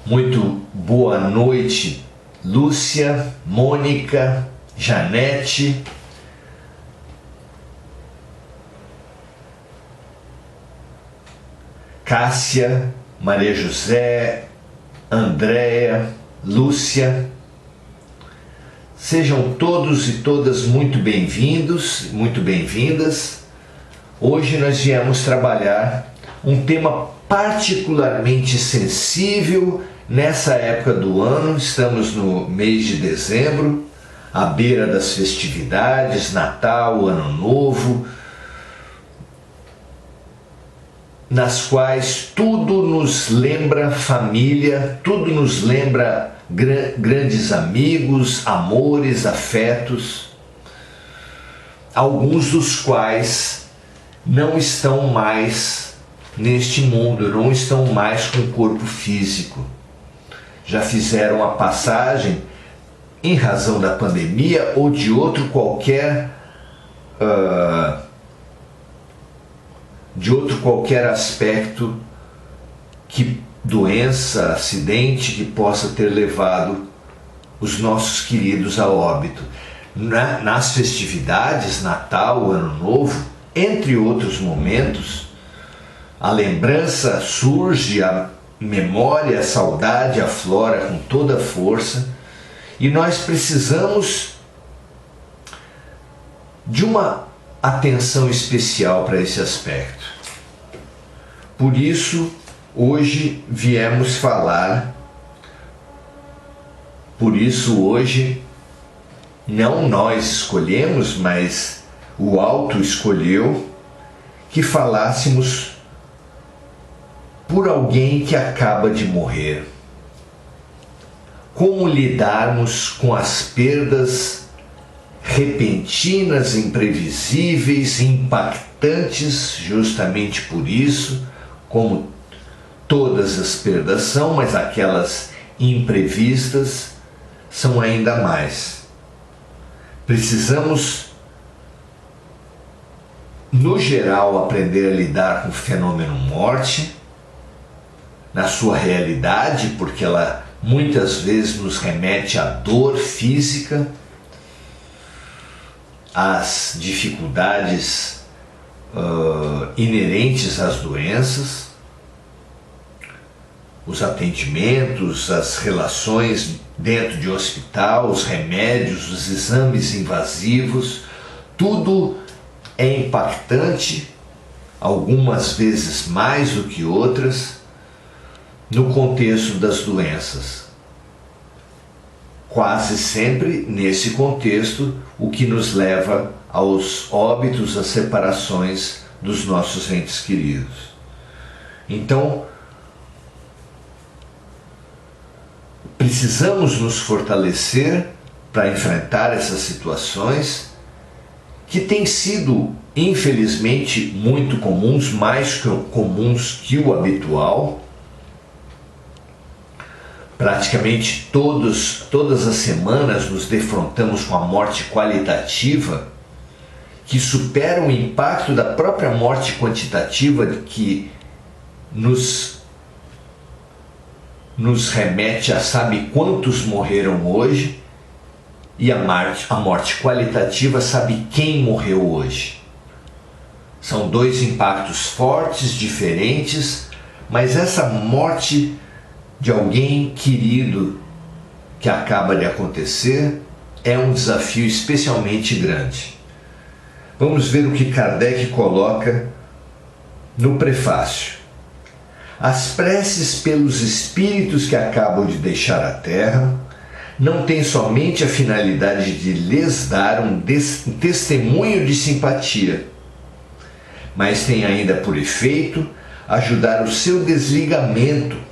Muito boa noite, Lúcia, Mônica, Janete, Cássia, Maria José, Andréia, Lúcia. Sejam todos e todas muito bem-vindos, muito bem-vindas. Hoje nós viemos trabalhar um tema particularmente sensível nessa época do ano. Estamos no mês de dezembro, à beira das festividades, Natal, Ano Novo, nas quais tudo nos lembra família, tudo nos lembra grandes amigos, amores, afetos, alguns dos quais não estão mais neste mundo, não estão mais com corpo físico. Já fizeram a passagem em razão da pandemia ou de outro qualquer aspecto, que doença, acidente que possa ter levado os nossos queridos a óbito. Nas festividades, Natal, Ano Novo, entre outros momentos, a lembrança surge, a memória, a saudade aflora com toda a força, e nós precisamos de uma atenção especial para esse aspecto. Por isso, hoje viemos falar, não nós escolhemos, mas o Alto escolheu que falássemos por alguém que acaba de morrer. Como lidarmos com as perdas repentinas, imprevisíveis, impactantes, justamente por isso, como todas as perdas são, mas aquelas imprevistas são ainda mais. Precisamos, no geral, aprender a lidar com o fenômeno morte, na sua realidade, porque ela muitas vezes nos remete à dor física, às dificuldades inerentes às doenças, os atendimentos, as relações dentro de hospital, os remédios, os exames invasivos, tudo é impactante, algumas vezes mais do que outras, no contexto das doenças. Quase sempre nesse contexto, o que nos leva aos óbitos, às separações dos nossos entes queridos. Então, precisamos nos fortalecer para enfrentar essas situações que têm sido, infelizmente, muito comuns, mais comuns que o habitual. Praticamente todas as semanas nos defrontamos com a morte qualitativa, que supera o impacto da própria morte quantitativa, que nos remete a sabe quantos morreram hoje, e a morte qualitativa sabe quem morreu hoje. São dois impactos fortes, diferentes, mas essa morte de alguém querido que acaba de acontecer é um desafio especialmente grande. Vamos ver o que Kardec coloca no prefácio. As preces pelos espíritos que acabam de deixar a Terra não têm somente a finalidade de lhes dar um testemunho de simpatia, mas têm ainda por efeito ajudar o seu desligamento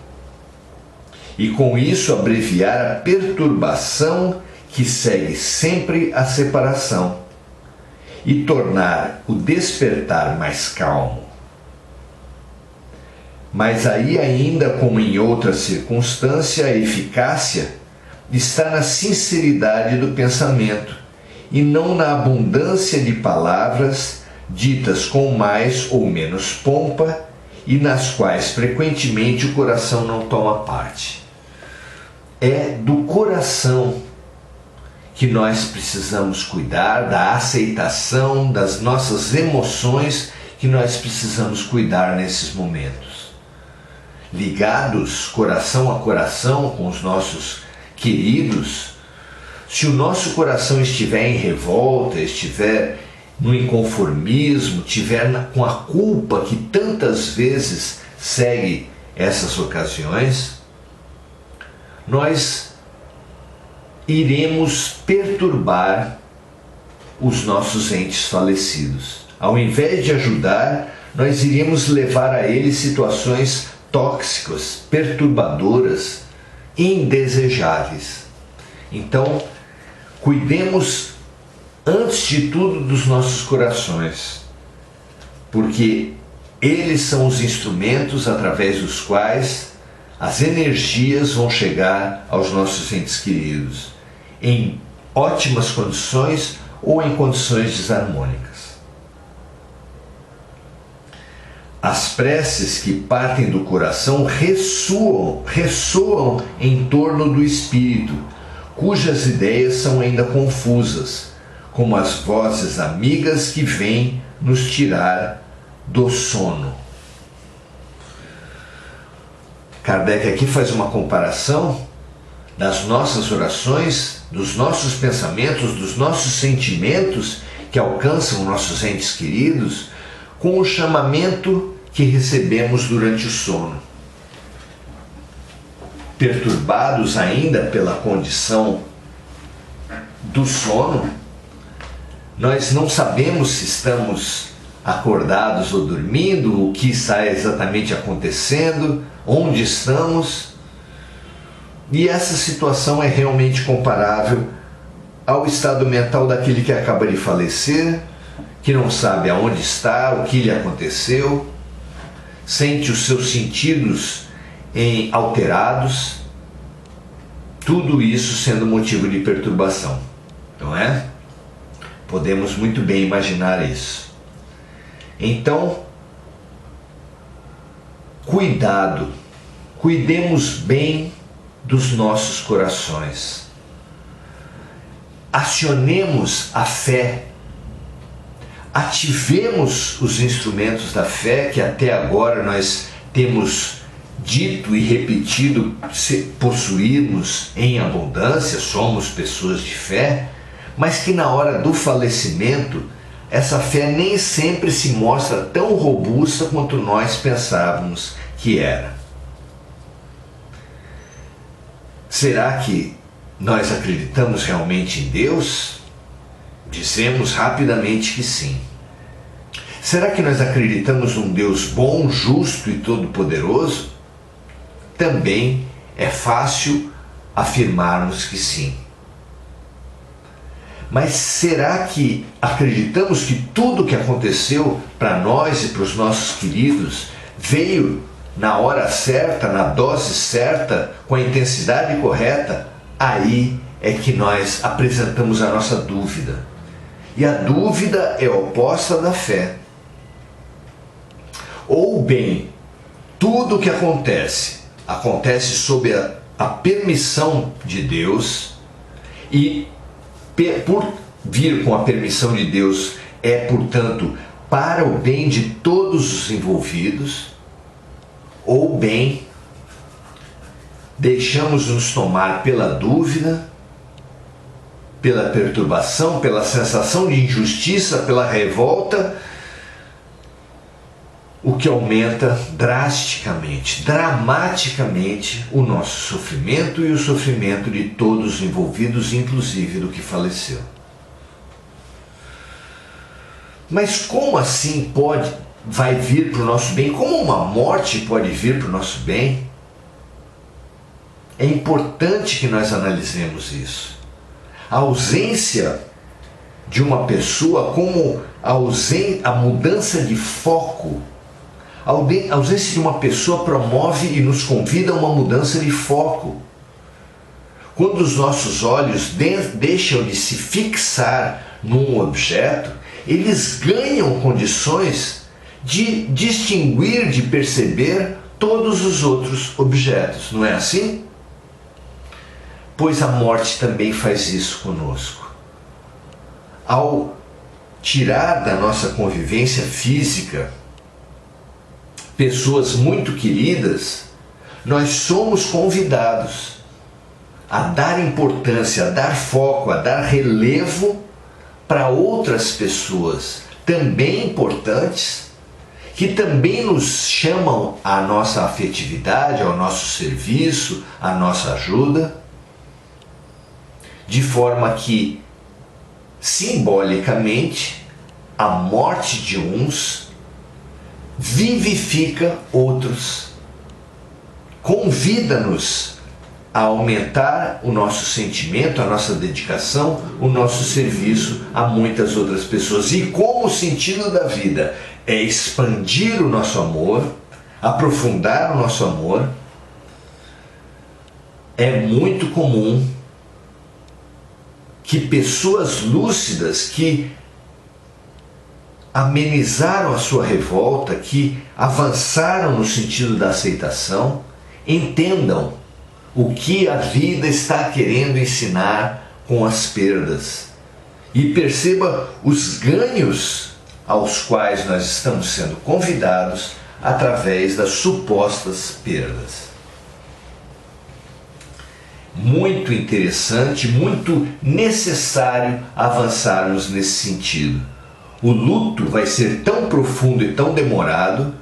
e com isso abreviar a perturbação que segue sempre a separação e tornar o despertar mais calmo. Mas aí ainda, como em outra circunstância, a eficácia está na sinceridade do pensamento e não na abundância de palavras ditas com mais ou menos pompa e nas quais frequentemente o coração não toma parte. é do coração que nós precisamos cuidar, da aceitação das nossas emoções que nós precisamos cuidar nesses momentos. Ligados coração a coração com os nossos queridos, se o nosso coração estiver em revolta, estiver no inconformismo, estiver com a culpa que tantas vezes segue essas ocasiões, nós iremos perturbar os nossos entes falecidos. Ao invés de ajudar, nós iremos levar a eles situações tóxicas, perturbadoras, indesejáveis. Então, cuidemos antes de tudo dos nossos corações, porque eles são os instrumentos através dos quais as energias vão chegar aos nossos entes queridos, em ótimas condições ou em condições desarmônicas. As preces que partem do coração ressoam em torno do espírito, cujas ideias são ainda confusas, como as vozes amigas que vêm nos tirar do sono. Kardec aqui faz uma comparação das nossas orações, dos nossos pensamentos, dos nossos sentimentos que alcançam nossos entes queridos, com o chamamento que recebemos durante o sono. Perturbados ainda pela condição do sono, nós não sabemos se estamos acordados ou dormindo, o que está exatamente acontecendo, onde estamos. E essa situação é realmente comparável ao estado mental daquele que acaba de falecer, que não sabe aonde está, o que lhe aconteceu, sente os seus sentidos alterados, tudo isso sendo motivo de perturbação, não é? Podemos muito bem imaginar isso. Então, cuidemos bem dos nossos corações. Acionemos a fé. Ativemos os instrumentos da fé que até agora nós temos dito e repetido possuirmos em abundância, somos pessoas de fé, mas que na hora do falecimento essa fé nem sempre se mostra tão robusta quanto nós pensávamos que era. Será que nós acreditamos realmente em Deus? Dizemos rapidamente que sim. Será que nós acreditamos num Deus bom, justo e todo-poderoso? Também é fácil afirmarmos que sim. Mas será que acreditamos que tudo o que aconteceu para nós e para os nossos queridos veio na hora certa, na dose certa, com a intensidade correta? Aí é que nós apresentamos a nossa dúvida. E a dúvida é oposta da fé. Ou bem, tudo o que acontece sob a permissão de Deus, e por vir com a permissão de Deus é, portanto, para o bem de todos os envolvidos, ou bem, deixamos-nos tomar pela dúvida, pela perturbação, pela sensação de injustiça, pela revolta, o que aumenta drasticamente, dramaticamente o nosso sofrimento e o sofrimento de todos os envolvidos, inclusive do que faleceu. Mas como assim vai vir para o nosso bem? Como uma morte pode vir para o nosso bem? É importante que nós analisemos isso. A ausência de uma pessoa, como a mudança de foco, a ausência de uma pessoa promove e nos convida a uma mudança de foco. Quando os nossos olhos deixam de se fixar num objeto, eles ganham condições de distinguir, de perceber todos os outros objetos, não é assim? pois a morte também faz isso conosco. Ao tirar da nossa convivência física pessoas muito queridas, nós somos convidados a dar importância, a dar foco, a dar relevo para outras pessoas também importantes, que também nos chamam à nossa afetividade, ao nosso serviço, à nossa ajuda, de forma que, simbolicamente, a morte de uns vivifica outros, convida-nos a aumentar o nosso sentimento, a nossa dedicação, o nosso serviço a muitas outras pessoas. E como o sentido da vida é expandir o nosso amor, aprofundar o nosso amor, é muito comum que pessoas lúcidas que amenizaram a sua revolta, que avançaram no sentido da aceitação, entendam o que a vida está querendo ensinar com as perdas e perceba os ganhos aos quais nós estamos sendo convidados através das supostas perdas. Muito interessante, muito necessário avançarmos nesse sentido. O luto vai ser tão profundo e tão demorado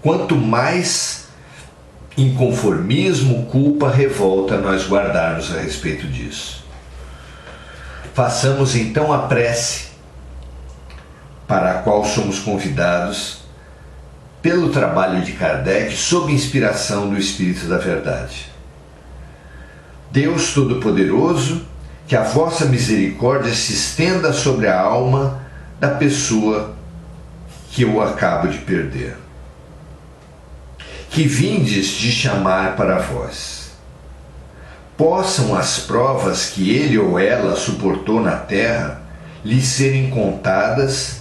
quanto mais inconformismo, culpa, revolta nós guardarmos a respeito disso. Façamos então a prece para a qual somos convidados pelo trabalho de Kardec sob inspiração do Espírito da Verdade. Deus Todo-Poderoso, que a vossa misericórdia se estenda sobre a alma da pessoa que eu acabo de perder. Que vindes de chamar para vós. Possam as provas que ele ou ela suportou na terra lhe serem contadas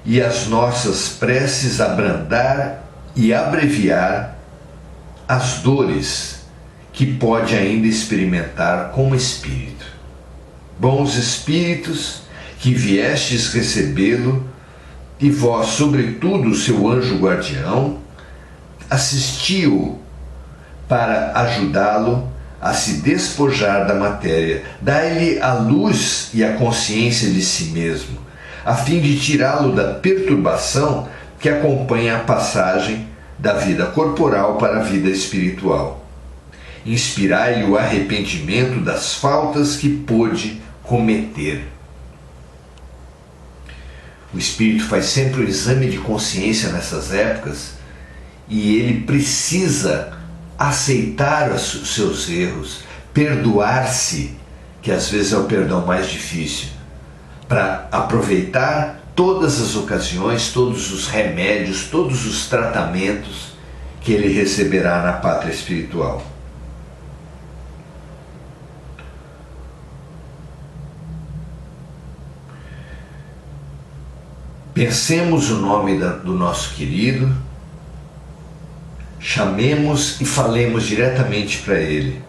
e as nossas preces abrandar e abreviar as dores que pode ainda experimentar como espírito. Bons espíritos, que viestes recebê-lo, e vós, sobretudo, o seu anjo guardião, assistiu para ajudá-lo a se despojar da matéria, dai-lhe a luz e a consciência de si mesmo, a fim de tirá-lo da perturbação que acompanha a passagem da vida corporal para a vida espiritual. Inspirai-lhe o arrependimento das faltas que pôde cometer. O espírito faz sempre o exame de consciência nessas épocas e ele precisa aceitar os seus erros, perdoar-se, que às vezes é o perdão mais difícil, para aproveitar todas as ocasiões, todos os remédios, todos os tratamentos que ele receberá na pátria espiritual. Pensemos o nome do nosso querido, chamemos e falemos diretamente para ele.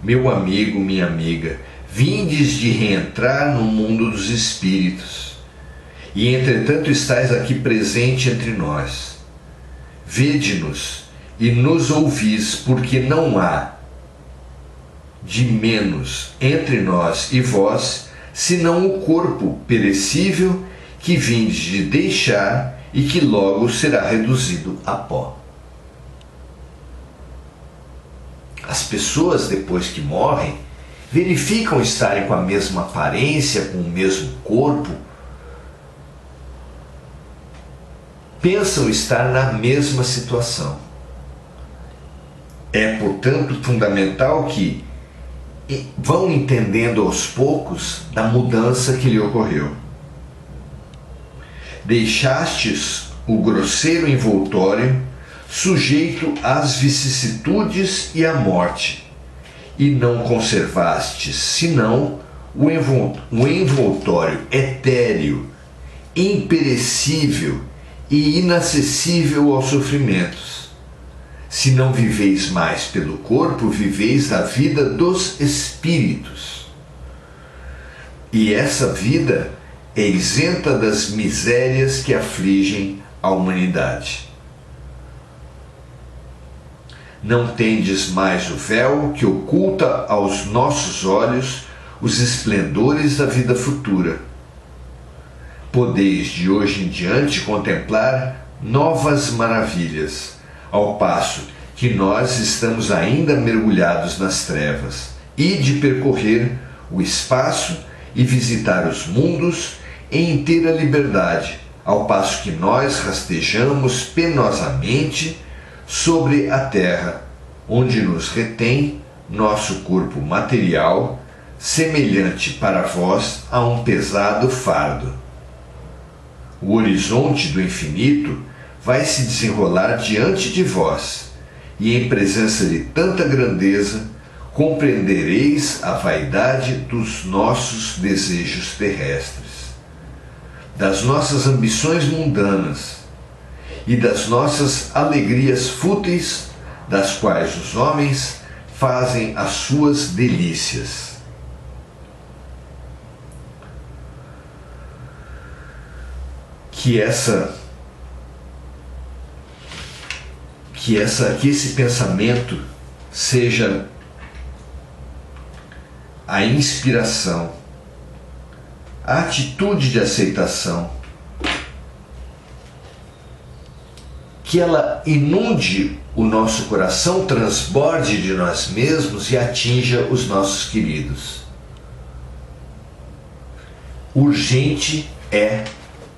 Meu amigo, minha amiga, vindes de reentrar no mundo dos espíritos, e entretanto estais aqui presente entre nós. Vede-nos e nos ouvis, porque não há de menos entre nós e vós, senão o corpo perecível que vindes de deixar e que logo será reduzido a pó. As pessoas, depois que morrem, verificam estarem com a mesma aparência, com o mesmo corpo, pensam estar na mesma situação. É, portanto, fundamental que vão entendendo aos poucos da mudança que lhe ocorreu. Deixastes o grosseiro envoltório sujeito às vicissitudes e à morte, e não conservastes senão o envoltório etéreo, imperecível e inacessível aos sofrimentos, Se não viveis mais pelo corpo, viveis a vida dos espíritos. E essa vida é isenta das misérias que afligem a humanidade. Não tendes mais o véu que oculta aos nossos olhos os esplendores da vida futura. Podeis de hoje em diante contemplar novas maravilhas, ao passo que nós estamos ainda mergulhados nas trevas, e de percorrer o espaço e visitar os mundos em inteira liberdade, ao passo que nós rastejamos penosamente sobre a terra, onde nos retém nosso corpo material, semelhante para vós a um pesado fardo. O horizonte do infinito vai se desenrolar diante de vós, e em presença de tanta grandeza, compreendereis a vaidade dos nossos desejos terrestres, das nossas ambições mundanas e das nossas alegrias fúteis, das quais os homens fazem as suas delícias. Que esse pensamento seja a inspiração, a atitude de aceitação, que ela inunde o nosso coração, transborde de nós mesmos e atinja os nossos queridos. Urgente é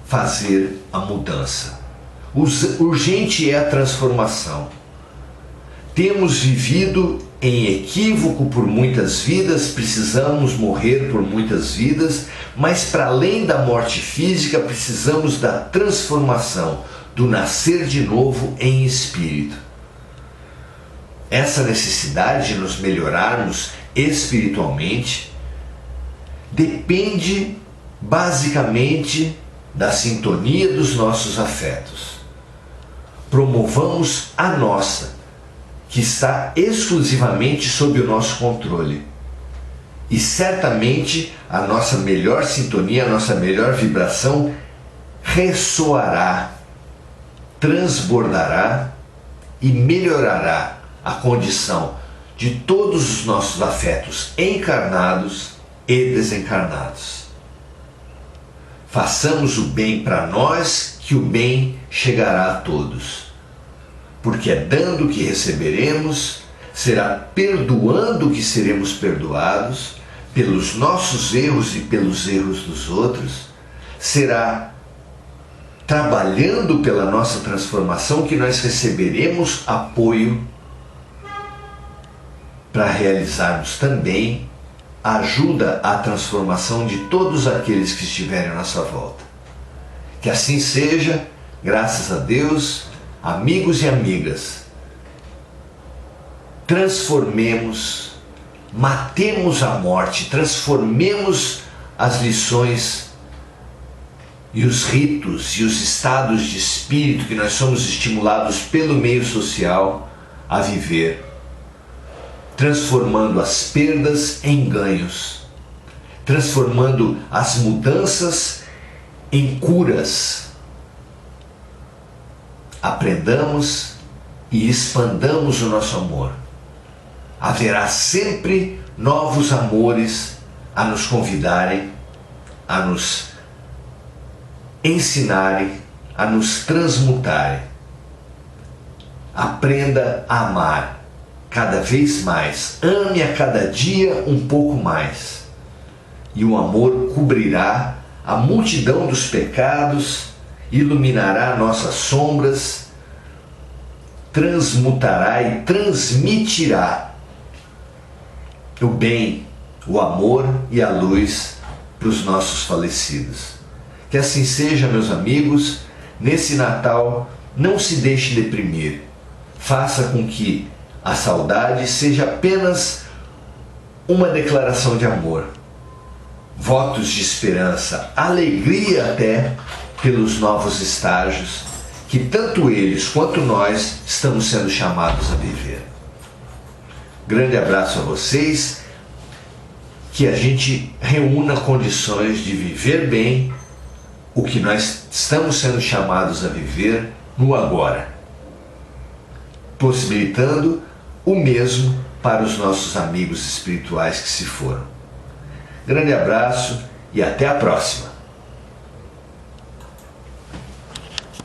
fazer a mudança. Urgente é a transformação. Temos vivido em equívoco por muitas vidas, precisamos morrer por muitas vidas, mas para além da morte física, precisamos da transformação, do nascer de novo em espírito. Essa necessidade de nos melhorarmos espiritualmente depende basicamente da sintonia dos nossos afetos. Promovamos a nossa, que está exclusivamente sob o nosso controle. E certamente a nossa melhor sintonia, a nossa melhor vibração ressoará, transbordará e melhorará a condição de todos os nossos afetos encarnados e desencarnados. Façamos o bem para nós, que o bem chegará a todos. Porque é dando que receberemos, será perdoando que seremos perdoados, pelos nossos erros e pelos erros dos outros, será trabalhando pela nossa transformação que nós receberemos apoio para realizarmos também a ajuda à transformação de todos aqueles que estiverem à nossa volta. Que assim seja, graças a Deus, amigos e amigas. Transformemos, matemos a morte, transformemos as lições e os ritos e os estados de espírito que nós somos estimulados pelo meio social a viver, transformando as perdas em ganhos, transformando as mudanças em curas. Aprendamos e expandamos o nosso amor. Haverá sempre novos amores a nos convidarem, a nos ensinarem, a nos transmutarem. Aprenda a amar cada vez mais. Ame a cada dia um pouco mais. E o amor cobrirá a multidão dos pecados, iluminará nossas sombras, transmutará e transmitirá o bem, o amor e a luz para os nossos falecidos. Que assim seja, meus amigos. Nesse Natal, não se deixe deprimir. Faça com que a saudade seja apenas uma declaração de amor, votos de esperança, alegria até pelos novos estágios que tanto eles quanto nós estamos sendo chamados a viver. Grande abraço a vocês, que a gente reúna condições de viver bem o que nós estamos sendo chamados a viver no agora, possibilitando o mesmo para os nossos amigos espirituais que se foram. Grande abraço e até a próxima!